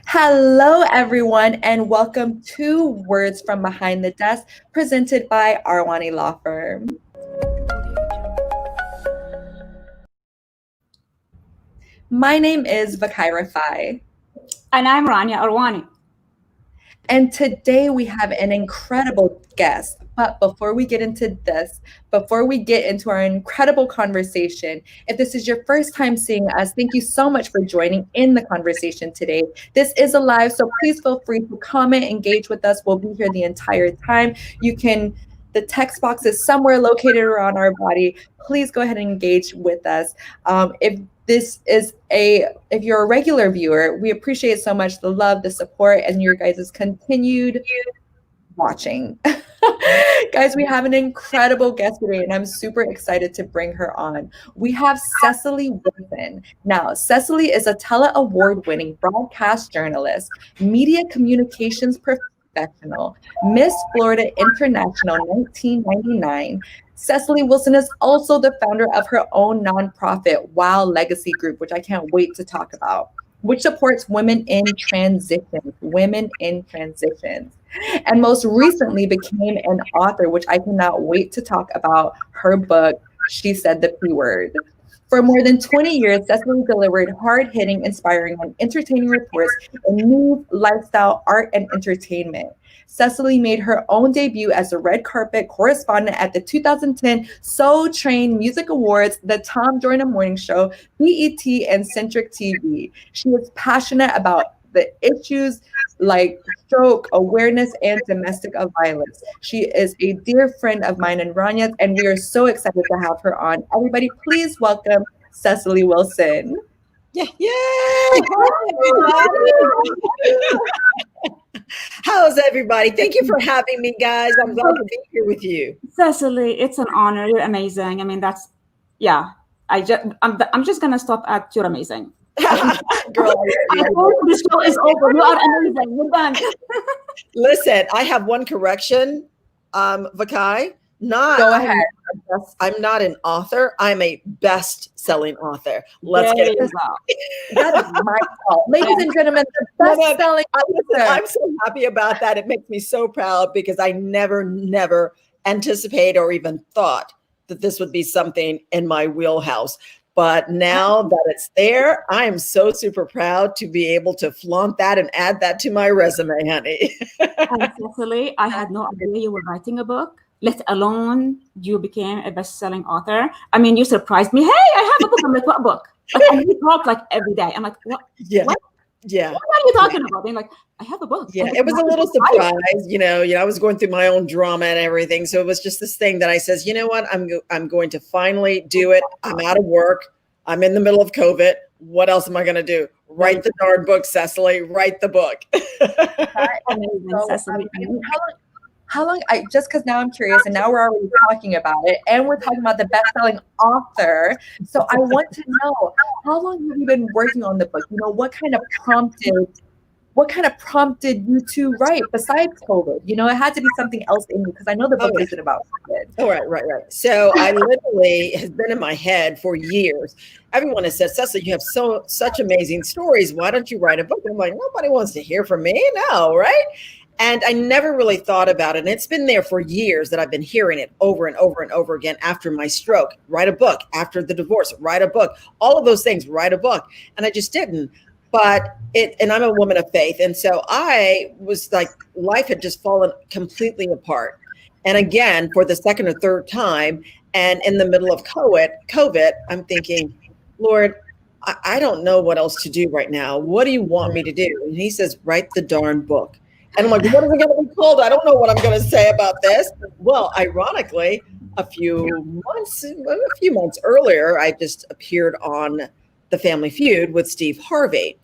Hello, everyone, and welcome to Words from Behind the Desk, presented by Arwani Law Firm. My name is Vakaira Fai. And I'm Rania Arwani. And today we have an incredible guest. But before we get into this, before we get into our incredible conversation, if this is your first time seeing us, thank you so much for joining in the conversation today. This is a live, so please feel free to comment, engage with us. We'll be here the entire time. The text box is somewhere located around our body. Please go ahead and engage with us. If you're a regular viewer, we appreciate so much the love, the support, and your guys' continued watching. Guys, we have an incredible guest today, and I'm super excited to bring her on. We have Secily Wilson. Now, Secily is a Tele Award-winning broadcast journalist, media communications professional, Miss Florida International 1999. Secily Wilson is also the founder of her own nonprofit, Wow Legacy Group, which I can't wait to talk about, which supports women in transitions. And most recently became an author, which I cannot wait to talk about her book, She Said the P Word. For more than 20 years, Secily delivered hard-hitting, inspiring, and entertaining reports in news, lifestyle, art, and entertainment. Secily made her own debut as a red carpet correspondent at the 2010 Soul Train Music Awards, the Tom Joyner Morning Show, BET, and Centric TV. She is passionate about the issues like stroke awareness and domestic violence. She is a dear friend of mine and Ranya's, and we are so excited to have her on. Everybody, please welcome Secily Wilson. Yeah, yay! How's everybody? Thank you for having me, guys. I'm glad to be here with you. Secily, it's an honor. You're amazing. I mean, I'm just gonna stop at you're amazing. Girl, this show is over. You are amazing. We're done. Listen, I have one correction, Vakai. Go ahead. I'm not an author. I'm a best-selling author. Let's get it. That is my fault. Ladies and gentlemen, the best-selling author. I'm so happy about that. It makes me so proud because I never anticipated or even thought that this would be something in my wheelhouse. But now that it's there, I am so super proud to be able to flaunt that and add that to my resume, honey. And Secily, I had no idea you were writing a book, let alone you became a best-selling author. I mean, you surprised me. Hey, I have a book. I'm like, what book? And you talk like every day. I'm like, what? Yeah. What? Yeah. What are you talking about? They're like, I have a book. Yeah, it was a little surprise. I was going through my own drama and everything. So it was just this thing that I says, you know what? I'm going to finally do it. I'm out of work. I'm in the middle of COVID. What else am I going to do? Write the darn book, Secily. Write the book. How long, just because now I'm curious, and now we're already talking about it, and we're talking about the best-selling author. So I want to know, how long have you been working on the book? What kind of prompted you to write besides COVID? It had to be something else in you, because I know the book isn't about COVID. Oh, right. So I literally has been in my head for years. Everyone has said, Cecily, you have such amazing stories. Why don't you write a book? I'm like, nobody wants to hear from me. No, right? And I never really thought about it. And it's been there for years that I've been hearing it over and over and over again after my stroke. Write a book. After the divorce, write a book. All of those things, write a book. And I just didn't. And I'm a woman of faith. And so I was like, life had just fallen completely apart. And again, for the second or third time, and in the middle of COVID, I'm thinking, Lord, I don't know what else to do right now. What do you want me to do? And he says, write the darn book. And I'm like, what is it going to be called? I don't know what I'm going to say about this. Well, ironically, a few months earlier, I just appeared on the Family Feud with Steve Harvey.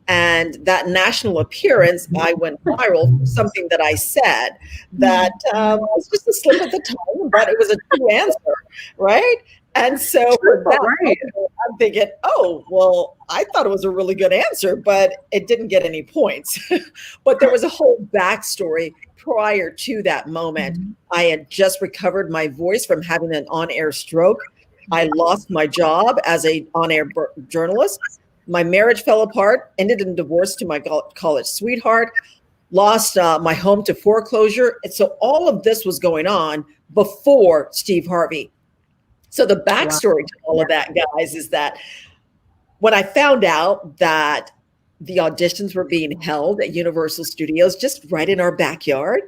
And that national appearance, I went viral for something that I said that was just a slip of the tongue, but it was a true answer, right? And so for that, I'm thinking, oh, well, I thought it was a really good answer, but it didn't get any points. But there was a whole backstory prior to that moment. I had just recovered my voice from having an on-air stroke. I lost my job as a on-air journalist. My marriage fell apart, ended in divorce to my college sweetheart, lost my home to foreclosure. And so all of this was going on before Steve Harvey. So the backstory to all of that, guys, is that when I found out that the auditions were being held at Universal Studios, just right in our backyard,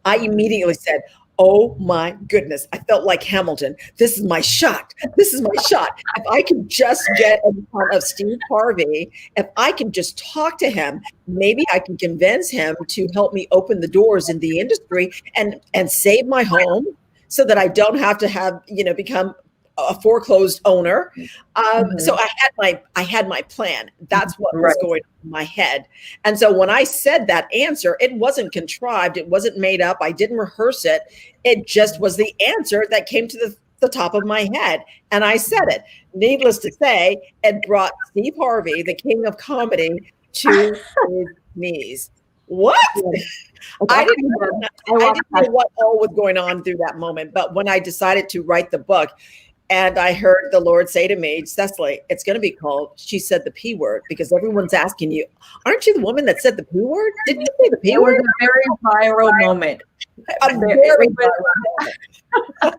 I immediately said, oh my goodness. I felt like Hamilton. This is my shot. This is my shot. If I could just get in front of Steve Harvey, if I can just talk to him, maybe I can convince him to help me open the doors in the industry and save my home so that I don't have to have, become a foreclosed owner. So I had my plan. That's what was going on in my head. And so when I said that answer, it wasn't contrived. It wasn't made up. I didn't rehearse it. It just was the answer that came to the top of my head. And I said it. Needless to say, it brought Steve Harvey, the king of comedy, to his knees. What? I didn't know what all was going on through that moment. But when I decided to write the book, and I heard the Lord say to me, Secily, it's going to be called She Said the P Word, because everyone's asking you, aren't you the woman that said the P word? Didn't you say the P word? It was a very viral moment. A very viral moment.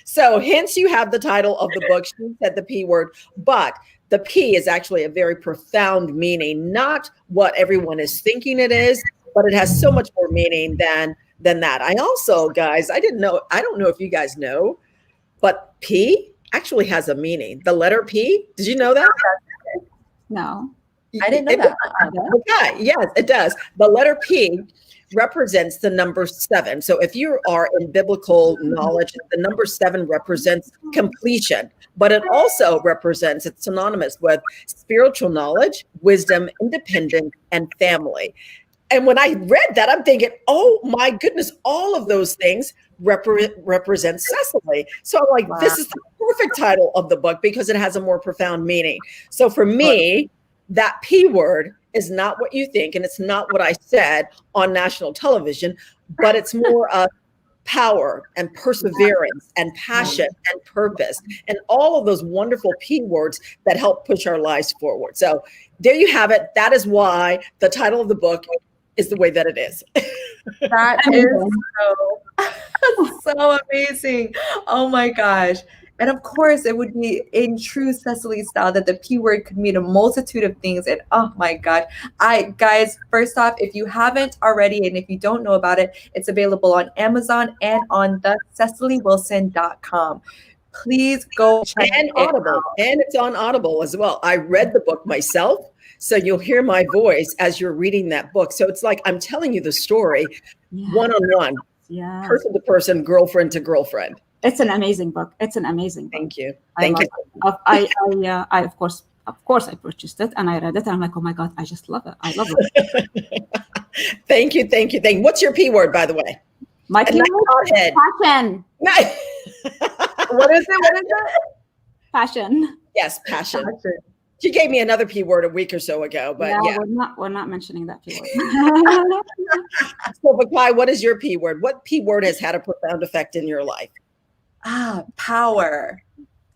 So hence you have the title of the book, She Said the P Word, but the P is actually a very profound meaning, not what everyone is thinking it is, but it has so much more meaning than that. I also, guys, I don't know if you guys know, but P actually has a meaning. The letter P, did you know that? No. I didn't know that. Okay, yes, it does. The letter P represents the number 7. So if you are in biblical knowledge, the number 7 represents completion, but it also represents, it's synonymous with spiritual knowledge, wisdom, independence, and family. And when I read that, I'm thinking, oh my goodness, all of those things represent Secily. So I'm like, This is the perfect title of the book because it has a more profound meaning. So for me, that P word is not what you think, and it's not what I said on national television, but it's more of power and perseverance and passion and purpose and all of those wonderful P words that help push our lives forward. So there you have it. That is why the title of the book is the way that it is. That is so amazing. Oh my gosh. And of course, it would be in true Secily style that the P word could mean a multitude of things. And oh my God. Guys, first off, if you haven't already, and if you don't know about it, it's available on Amazon and on the SecilyWilson.com. Please go check and Audible. And it's on Audible as well. I read the book myself. So you'll hear my voice as you're reading that book. So it's like I'm telling you the story one-on-one, person to person, girlfriend to girlfriend. It's an amazing book. It's an amazing book. Thank you. Thank you. I of course I purchased it and I read it and I'm like, oh my God, I just love it. I love it. Thank you. What's your P word, by the way? My P word? Passion. What is it? Passion. Yes, passion. She gave me another P word a week or so ago, but we're not mentioning that P word. So, Vakai, what is your P word? What P word has had a profound effect in your life? Power.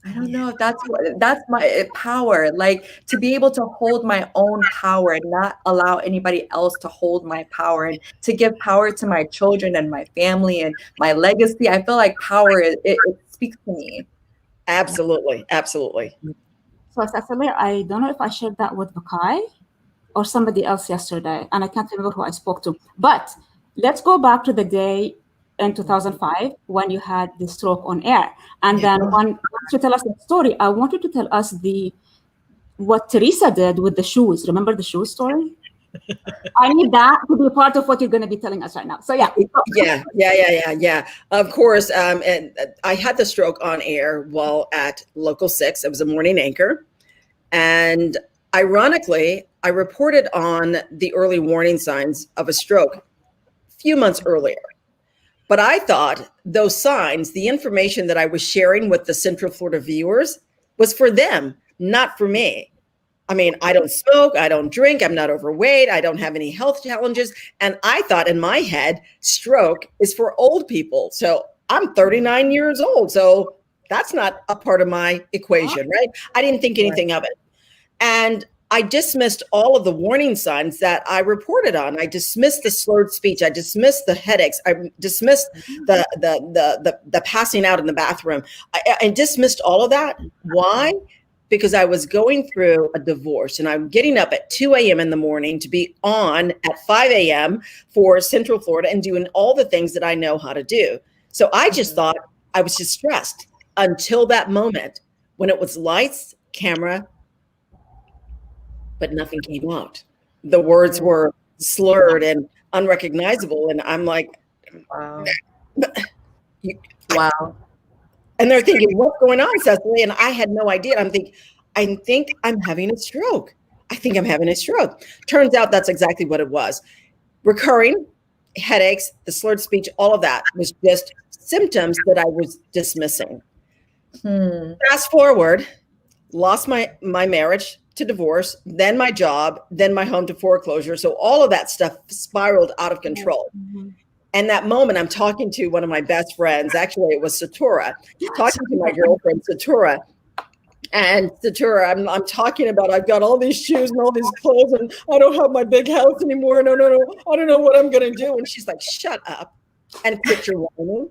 I don't know if that's my power, like to be able to hold my own power and not allow anybody else to hold my power, and to give power to my children and my family and my legacy. I feel like power, it speaks to me. Absolutely. So Secily, I don't know if I shared that with Vakai or somebody else yesterday, and I can't remember who I spoke to. But let's go back to the day in 2005 when you had the stroke on air. And then once you tell us the story, I want you to tell us what Teresa did with the shoes. Remember the shoe story? I need that to be part of what you're going to be telling us right now. So Yeah. Of course. And I had the stroke on air while at Local 6. I was a morning anchor. And ironically, I reported on the early warning signs of a stroke a few months earlier. But I thought those signs, the information that I was sharing with the Central Florida viewers, was for them, not for me. I mean, I don't smoke, I don't drink, I'm not overweight, I don't have any health challenges. And I thought in my head, stroke is for old people. So I'm 39 years old. So that's not a part of my equation, right? I didn't think anything of it. And I dismissed all of the warning signs that I reported on. I dismissed the slurred speech. I dismissed the headaches. I dismissed the passing out in the bathroom. I dismissed all of that. Why? Because I was going through a divorce, and I'm getting up at 2 a.m. in the morning to be on at 5 a.m. for Central Florida and doing all the things that I know how to do. So I just thought I was just stressed until that moment when it was lights, camera, but nothing came out. The words were slurred and unrecognizable. And I'm like, Wow. wow. And they're thinking, what's going on, Secily? And I had no idea. I think I'm having a stroke. I think I'm having a stroke. Turns out that's exactly what it was. Recurring headaches, the slurred speech, all of that was just symptoms that I was dismissing. Fast forward, lost my marriage to divorce, then my job, then my home to foreclosure. So all of that stuff spiraled out of control. And that moment, I'm talking to one of my best friends. Actually, it was Satura. Talking to my girlfriend, Satura. And Satura, I'm talking about, I've got all these shoes and all these clothes, and I don't have my big house anymore. No. I don't know what I'm going to do. And she's like, shut up and quit your whining,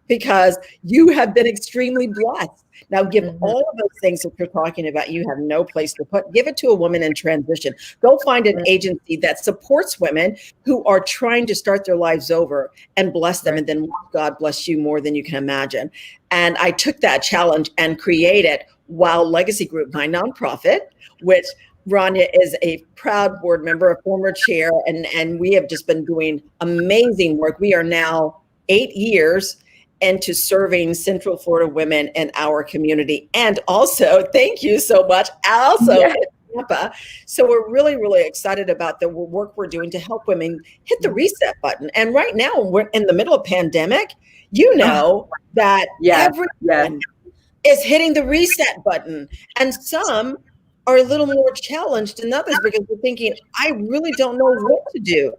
because you have been extremely blessed. Now give all of those things that you're talking about, you have no place to put. Give it to a woman in transition. Go find an agency that supports women who are trying to start their lives over, and bless them. And then God bless you more than you can imagine. And I took that challenge and created Wow Legacy Group, my nonprofit, which Rania is a proud board member, a former chair, and we have just been doing amazing work. We are now 8 years into serving Central Florida women in our community. And also, thank you so much, also in Tampa. So we're really, really excited about the work we're doing to help women hit the reset button. And right now, we're in the middle of pandemic. You know that everyone is hitting the reset button. And some are a little more challenged than others because they're thinking, I really don't know what to do.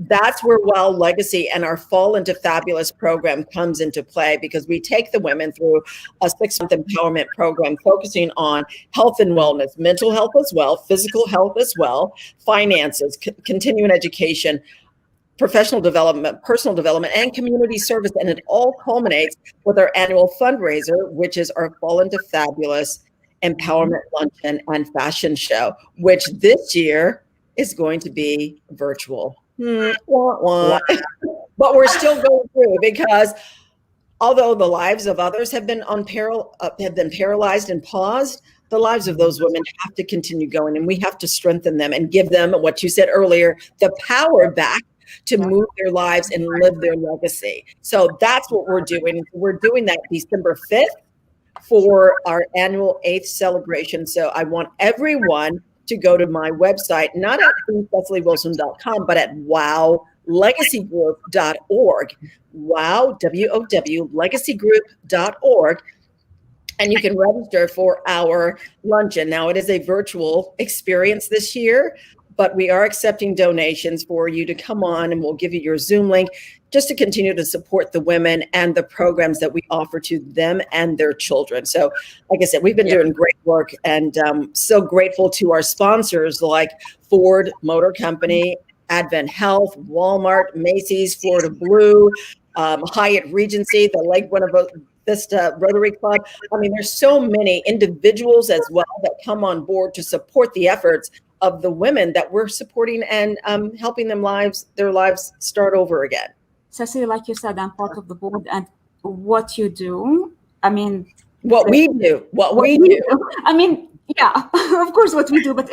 That's where Wow Legacy and our Fall into Fabulous program comes into play, because we take the women through a 6-month empowerment program focusing on health and wellness, mental health as well, physical health as well, finances, continuing education, professional development, personal development, and community service. And it all culminates with our annual fundraiser, which is our Fall into Fabulous Empowerment Luncheon and Fashion Show, which this year is going to be virtual. But we're still going through, because although the lives of others have been paralyzed and paused, the lives of those women have to continue going, and we have to strengthen them and give them what you said earlier, the power back to move their lives and live their legacy. So that's what we're doing. We're doing that December 5th for our annual 8th celebration. So I want everyone to go to my website, not at SecilyWilson.com, but at wowlegacygroup.org. Wow, W-O-W, legacygroup.org. And you can register for our luncheon. Now, it is a virtual experience this year, but we are accepting donations for you to come on, and we'll give you your Zoom link just to continue to support the women and the programs that we offer to them and their children. So, like I said, we've been doing great work, and so grateful to our sponsors like Ford Motor Company, Advent Health, Walmart, Macy's, Florida Blue, Hyatt Regency, the Lake Buena Vista Rotary Club. I mean, there's so many individuals as well that come on board to support the efforts of the women that we're supporting and helping their lives start over again. Cecily, like you said, I'm part of the board, and what you do, I mean, what we do. I mean, yeah, of course, what we do, but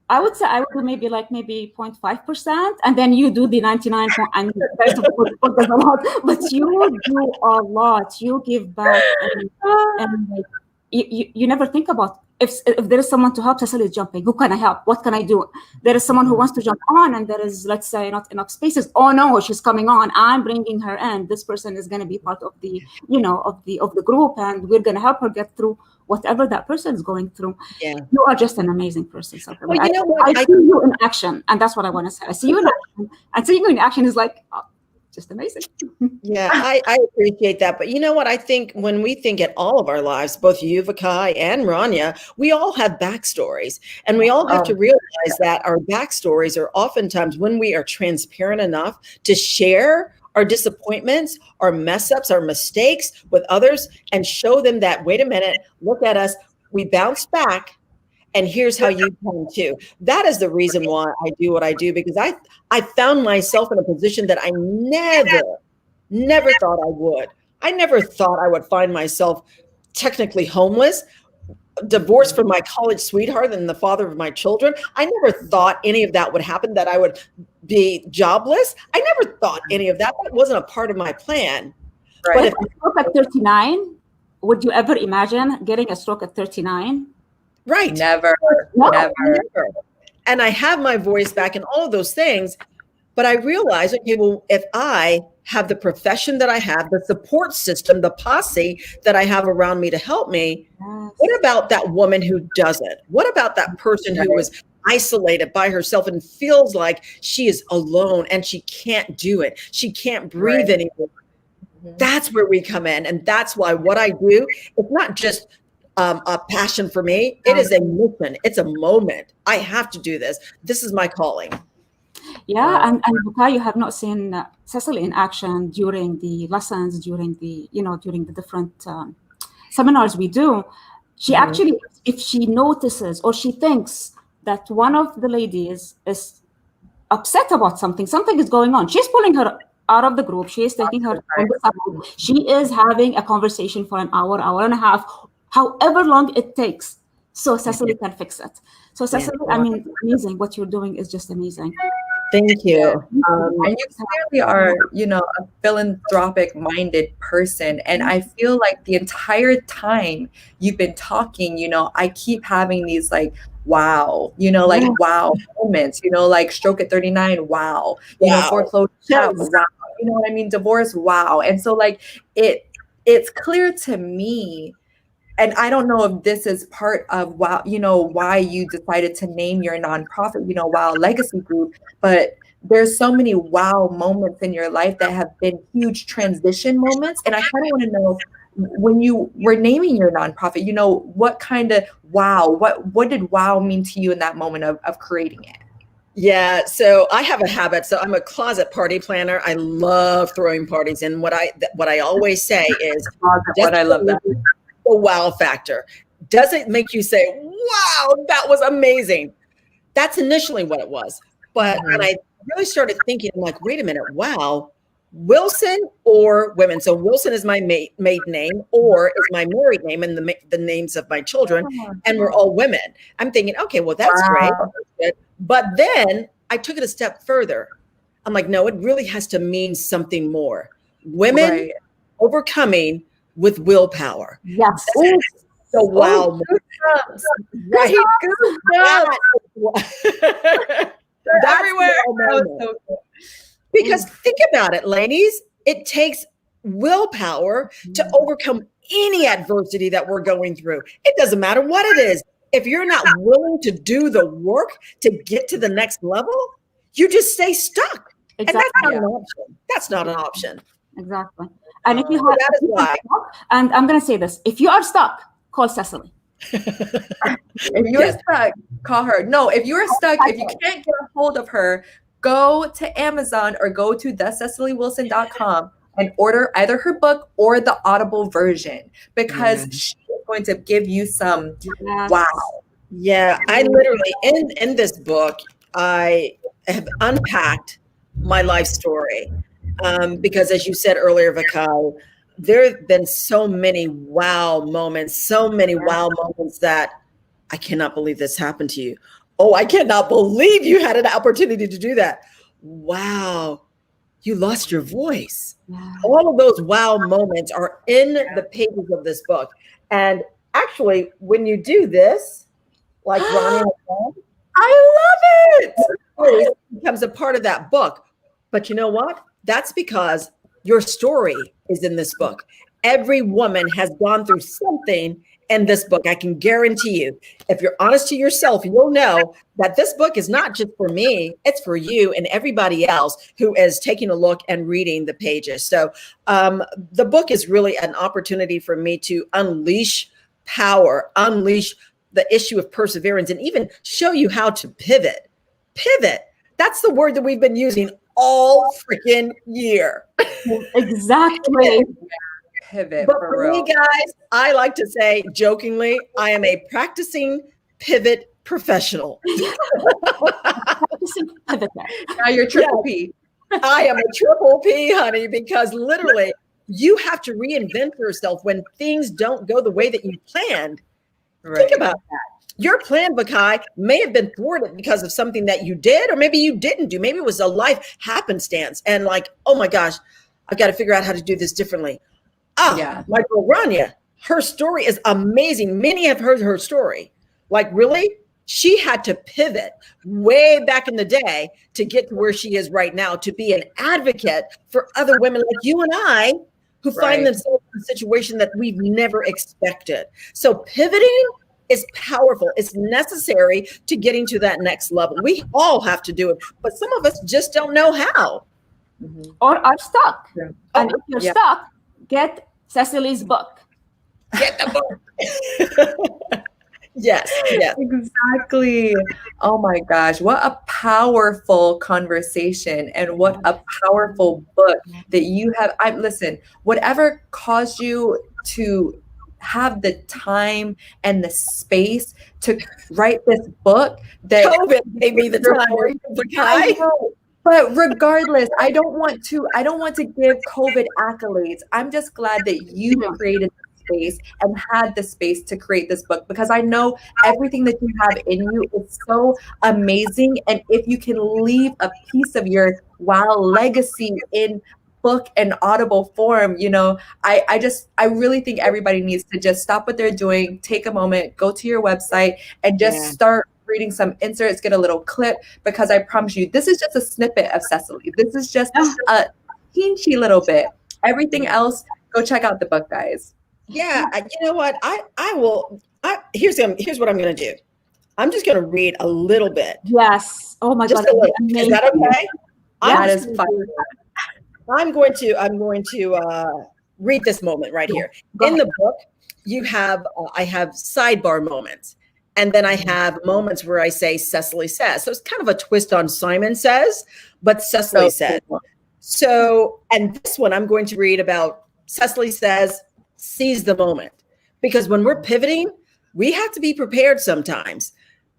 I would say I would do maybe 0.5%, and then you do the 99. I mean, there's a lot, but you do a lot. You give back, and you never think about if there is someone to help. Cecily is jumping. Who can I help? What can I do? There is someone who wants to jump on, and there is, let's say, not enough spaces. Oh no, she's coming on. I'm bringing her in. This person is going to be part of the, of the group, and we're going to help her get through whatever that person is going through. Yeah, you are just an amazing person. Well, you know what? I see you in action, and that's what I want to say. I see you in action, and seeing you in action is like, just amazing. Yeah, I appreciate that. But you know what? I think when we think at all of our lives, both you, Vakai, and Rania, we all have backstories. And we all have to realize that our backstories are oftentimes when we are transparent enough to share our disappointments, our mess ups, our mistakes with others and show them that, wait a minute, look at us, we bounced back. And here's how you can too. That is the reason why I do what I do, because I found myself in a position that I never thought I would. I never thought I would find myself technically homeless, divorced from my college sweetheart and the father of my children. I never thought any of that would happen, that I would be jobless. I never thought any of that. That wasn't a part of my plan. Right. But if you stroke at 39, would you ever imagine getting a stroke at 39? Right. Never. And I have my voice back and all of those things. But I realized, okay, well, if I have the profession that I have, the support system, the posse that I have around me to help me, what about that woman who doesn't? What about that person who is isolated by herself and feels like she is alone and she can't do it? She can't breathe anymore. That's where we come in. And that's why what I do, it's not just a passion for me. It is a mission. It's a moment. I have to do this. This is my calling. Yeah, and Vakai, you have not seen Secily in action during the lessons, during the different seminars we do. She actually, if she notices or she thinks that one of the ladies is upset about something is going on, she's pulling her out of the group. She is taking her on the side. She is having a conversation for an hour and a half, however long it takes, so Secily can fix it. So Secily, I mean, amazing. What you're doing is just amazing. Thank you. And you clearly are, a philanthropic-minded person. And I feel like the entire time you've been talking, I keep having these wow, wow moments, stroke at 39, wow. Foreclosure, wow. You know what I mean? Divorce, wow. And so it's clear to me. And I don't know if this is part of why you decided to name your nonprofit, Wow Legacy Group, but there's so many wow moments in your life that have been huge transition moments. And I kind of want to know, when you were naming your nonprofit, what kind of wow, what did wow mean to you in that moment of creating it? Yeah, so I have a habit. So I'm a closet party planner. I love throwing parties. And what I always say is, what I love that. The wow factor. Does it make you say, wow, that was amazing? That's initially what it was. But when I really started thinking, I'm like, wait a minute, wow, Wilson or women. So Wilson is my maiden name, or is my married name, and the names of my children, and we're all women. I'm thinking, okay, well, that's great. That's good. But then I took it a step further. I'm like, no, it really has to mean something more. Women overcoming with willpower. Yes. So wow. Right. Everywhere. Because think about it, ladies. It takes willpower to overcome any adversity that we're going through. It doesn't matter what it is. If you're not willing to do the work to get to the next level, you just stay stuck. Exactly. And that's not an option. That's not an option. Exactly. And if you have, that is why. And I'm going to say this: if you are stuck, call Secily. If you're stuck, call her. No, if you're stuck, if you can't get a hold of her, go to Amazon or go to thececilywilson.com and order either her book or the Audible version, because she is going to give you some wow. Yeah, I literally in this book, I have unpacked my life story. Because as you said earlier, Vakai, there have been so many wow moments that I cannot believe this happened to you. Oh, I cannot believe you had an opportunity to do that. Wow, you lost your voice. Wow. All of those wow moments are in the pages of this book. And actually, when you do this, like Ronnie, I love it. It becomes a part of that book. But you know what? That's because your story is in this book. Every woman has gone through something in this book. I can guarantee you, if you're honest to yourself, you'll know that this book is not just for me, it's for you and everybody else who is taking a look and reading the pages. So the book is really an opportunity for me to unleash power, unleash the issue of perseverance, and even show you how to pivot. Pivot. That's the word that we've been using all freaking year. Exactly. Pivot. But for me, guys, I like to say jokingly, I am a practicing pivot professional. Now you're triple P. I am a triple P, honey, because literally you have to reinvent yourself when things don't go the way that you planned. Right. Think about that. Your plan, Bakai, may have been thwarted because of something that you did, or maybe you didn't do. Maybe it was a life happenstance. And like, oh my gosh, I've got to figure out how to do this differently. My girl Rania, her story is amazing. Many have heard her story. Like, really? She had to pivot way back in the day to get to where she is right now, to be an advocate for other women like you and I who find themselves in a situation that we've never expected. So pivoting is powerful. It's necessary to getting to that next level. We all have to do it, but some of us just don't know how. Or are stuck. Yeah. And if you're stuck, get Cecily's book. Get the book. Yes. Exactly. Oh my gosh. What a powerful conversation, and what a powerful book that you have. Listen, whatever caused you to have the time and the space to write this book, that COVID gave me the time. But regardless, I don't want to give COVID accolades. I'm just glad that you created space and had the space to create this book, because I know everything that you have in you is so amazing. And if you can leave a piece of your legacy in book and audible form, I really think everybody needs to just stop what they're doing, take a moment, go to your website, and just start reading some inserts, get a little clip, because I promise you, this is just a snippet of Secily. This is just a teensy little bit. Everything else, go check out the book, guys. Yeah, you know what? I will. Here's what I'm going to do. I'm just going to read a little bit. Yes. Oh my God. Is that okay? That is fun. I'm going to read this moment right here. In the book, I have sidebar moments. And then I have moments where I say Secily says. So it's kind of a twist on Simon Says, but Secily says. So, and this one I'm going to read about Secily says, seize the moment. Because when we're pivoting, we have to be prepared sometimes.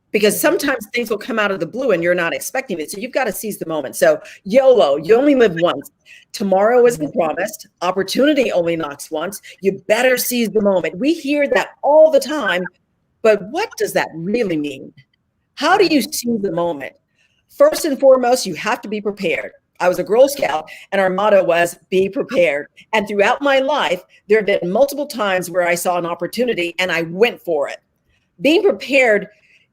Because sometimes things will come out of the blue and you're not expecting it. So you've got to seize the moment. So YOLO, you only live once. Tomorrow isn't promised. Opportunity only knocks once. You better seize the moment. We hear that all the time. But what does that really mean? How do you seize the moment? First and foremost, you have to be prepared. I was a Girl Scout, and our motto was be prepared. And throughout my life, there have been multiple times where I saw an opportunity and I went for it. Being prepared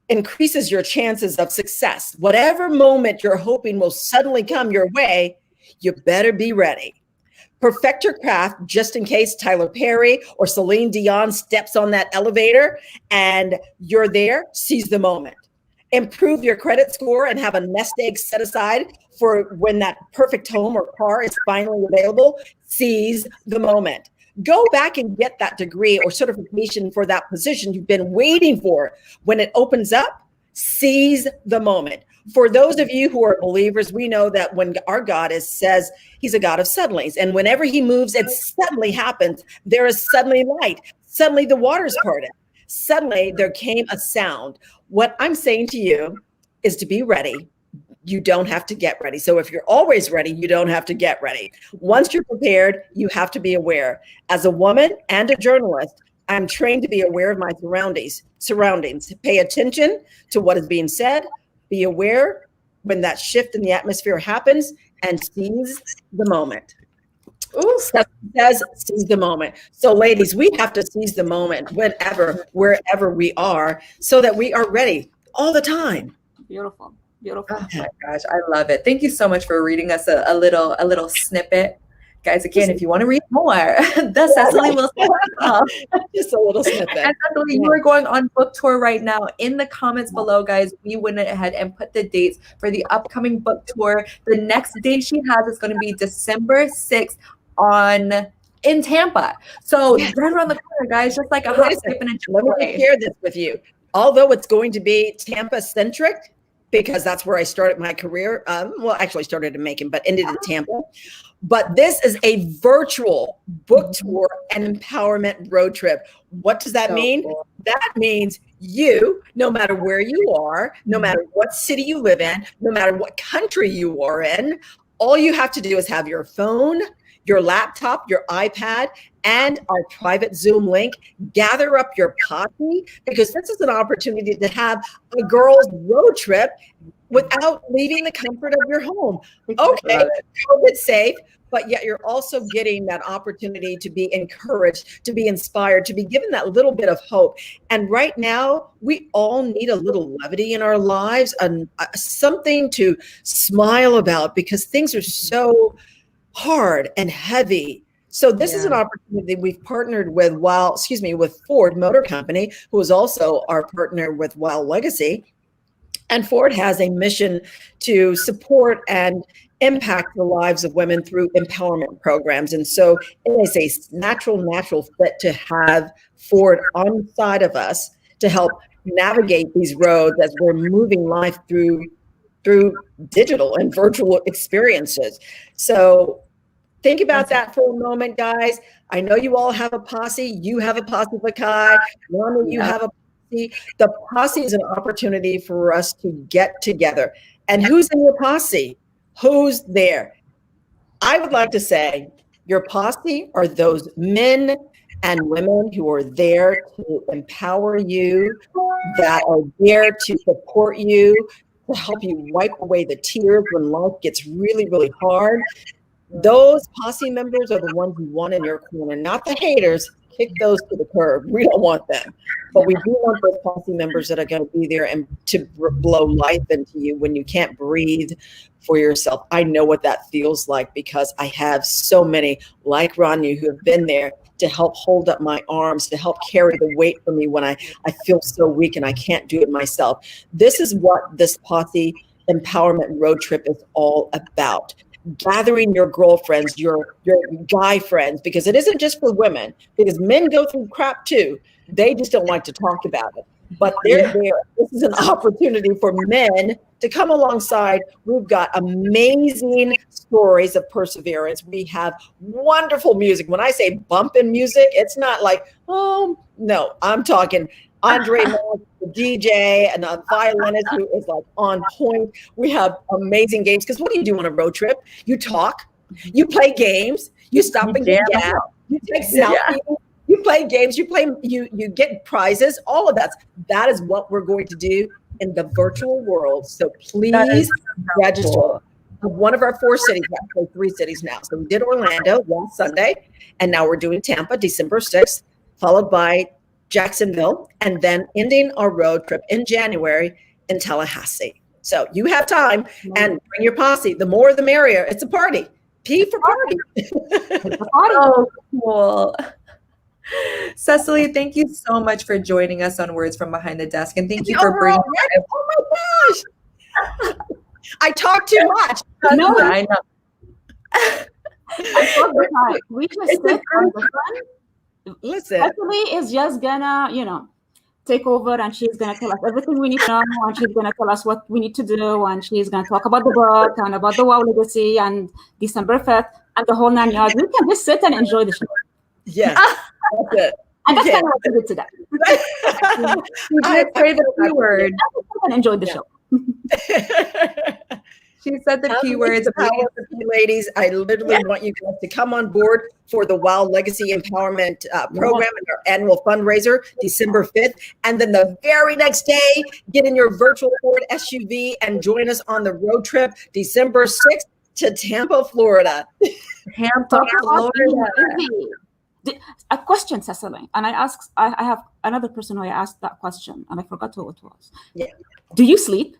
increases your chances of success. Whatever moment you're hoping will suddenly come your way, you better be ready. Perfect your craft just in case Tyler Perry or Celine Dion steps on that elevator and you're there. Seize the moment. Improve your credit score and have a nest egg set aside for when that perfect home or car is finally available. Seize the moment. Go back and get that degree or certification for that position you've been waiting for. When it opens up, seize the moment. For those of you who are believers, we know that when our God says he's a God of suddenlies, and whenever he moves, it suddenly happens. There is suddenly light. Suddenly the waters parted. Suddenly there came a sound. What I'm saying to you is to be ready. You don't have to get ready. So if you're always ready, you don't have to get ready. Once you're prepared, you have to be aware. As a woman and a journalist, I'm trained to be aware of my surroundings. Pay attention to what is being said. Be aware when that shift in the atmosphere happens, and seize the moment. Ooh, says seize the moment. So ladies, we have to seize the moment wherever we are, so that we are ready all the time. Beautiful. Oh my gosh, I love it. Thank you so much for reading us a little snippet Guys, again, if you want to read more, the Cecily Wilson. Just a little snippet. And Cecily, you are going on book tour right now. In the comments below, guys, we went ahead and put the dates for the upcoming book tour. The next date she has is going to be December 6th in Tampa. So right around the corner, guys, just like a hop, skip, and a jump Let away. me share this with you. Although it's going to be Tampa-centric, because that's where I started my career. Well, actually started in Macon, but ended in Tampa. But this is a virtual book tour and empowerment road trip. What does that mean? Cool. That means you, no matter where you are, no matter what city you live in, no matter what country you are in, all you have to do is have your phone, your laptop, your iPad, and our private Zoom link. Gather up your posse, because this is an opportunity to have a girls' road trip without leaving the comfort of your home. Okay, COVID safe, but yet you're also getting that opportunity to be encouraged, to be inspired, to be given that little bit of hope. And right now, we all need a little levity in our lives and something to smile about, because things are so hard and heavy. So this is an opportunity. We've partnered with with Ford Motor Company, who is also our partner with Wild Legacy. And Ford has a mission to support and impact the lives of women through empowerment programs. And so it is a natural fit to have Ford on the side of us to help navigate these roads as we're moving life through digital and virtual experiences. So think about that for a moment, guys. I know you all have a posse. You have a posse, Vakai. Rhonda, you have a posse. The posse is an opportunity for us to get together. And who's in your posse? Who's there? I would like to say your posse are those men and women who are there to empower you, that are there to support you, to help you wipe away the tears when life gets really, really hard. Those posse members are the ones you want in your corner, not the haters. Kick those to the curb. We don't want them. But we do want those posse members that are going to be there and to blow life into you when you can't breathe for yourself. I know what that feels like, because I have so many like Rania who have been there to help hold up my arms, to help carry the weight for me when I feel so weak and I can't do it myself. This is what this posse empowerment road trip is all about. Gathering your girlfriends, your guy friends, because it isn't just for women, because men go through crap too. They just don't like to talk about it. But they're there. This is an opportunity for men to come alongside. We've got amazing stories of perseverance. We have wonderful music. When I say bumping music, it's not like, oh, no, I'm talking Andre, the DJ, and a violinist who is like on point. We have amazing games, because what do you do on a road trip? You talk, you play games, you stop and get gas, you take selfies, you play games, you get prizes, all of that is what we're going to do in the virtual world. So please register. One of our 4 cities, actually 3 cities now. So we did Orlando last Sunday, and now we're doing Tampa, December 6th, followed by Jacksonville, and then ending our road trip in January in Tallahassee. So you have time, and bring your posse. The more the merrier. It's a party. P for party. Oh, cool. Cecily, thank you so much for joining us on Words from Behind the Desk, and thank you for bringing. Oh my gosh! I talk too much. No, I know. We just sit on the fun. Listen, Secily is just gonna, take over, and she's gonna tell us everything we need to know, and she's gonna tell us what we need to do, and she's gonna talk about the book and about the Wow Legacy and December 5th and the whole 9 yards. We can just sit and enjoy the show. Yeah, that's it. And that's kind of what we did today. You did say the P word. And enjoy the show. She said the P words. Ladies, I literally want you guys to come on board for the Wild Legacy Empowerment Program and our annual fundraiser, December 5th. And then the very next day, get in your virtual Ford SUV and join us on the road trip, December 6th to Tampa, Florida. Tampa, Florida. A question, Cecily, and I have another person who I asked that question, and I forgot who it was. Yeah. Do you sleep?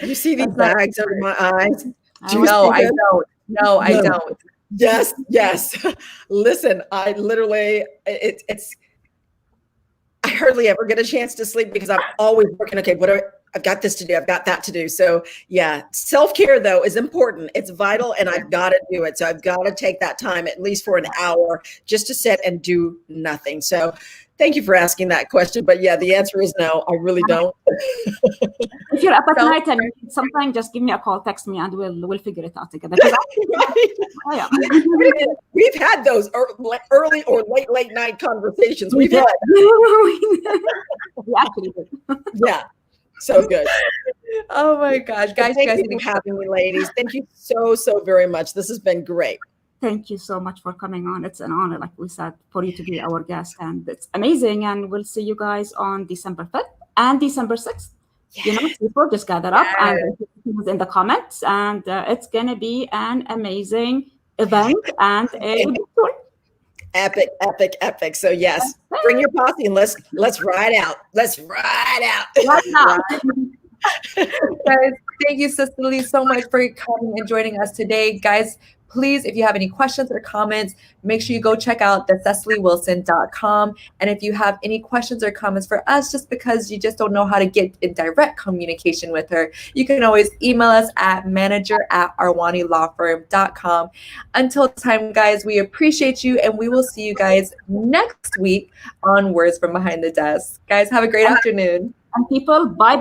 You see these bags under my eyes? No, I don't. No, I No. don't. Yes, yes. Listen, I literally, it's, I hardly ever get a chance to sleep because I'm always working. Okay, I've got this to do. I've got that to do. So yeah, self-care though is important. It's vital and I've got to do it. So I've got to take that time at least for an hour just to sit and do nothing. So thank you for asking that question. But yeah, the answer is no, I really don't. If you're up at night and you need something, just give me a call, text me, and we'll figure it out together. Oh, yeah. We've had those early or late night conversations. We've had. We actually did. Yeah, so good. Oh my gosh, guys! Thank you for having me, ladies. Thank you so very much. This has been great. Thank you so much for coming on. It's an honor, like we said, for you to be our guest, and it's amazing. And we'll see you guys on December 5th and December 6th. Yes. You know, people just gather up and in the comments, and it's gonna be an amazing event and a good tour. Epic. So yes, bring your posse and let's ride out. Let's ride out. Right now. Guys, thank you, Secily, so much for coming and joining us today. Guys, please, if you have any questions or comments, make sure you go check out the CecilyWilson.com. And if you have any questions or comments for us, just because you just don't know how to get in direct communication with her, you can always email us at manager@arwanilawfirm.com. Until time, guys, we appreciate you, and we will see you guys next week on Words from Behind the Desk. Guys, have a great afternoon. And people, bye.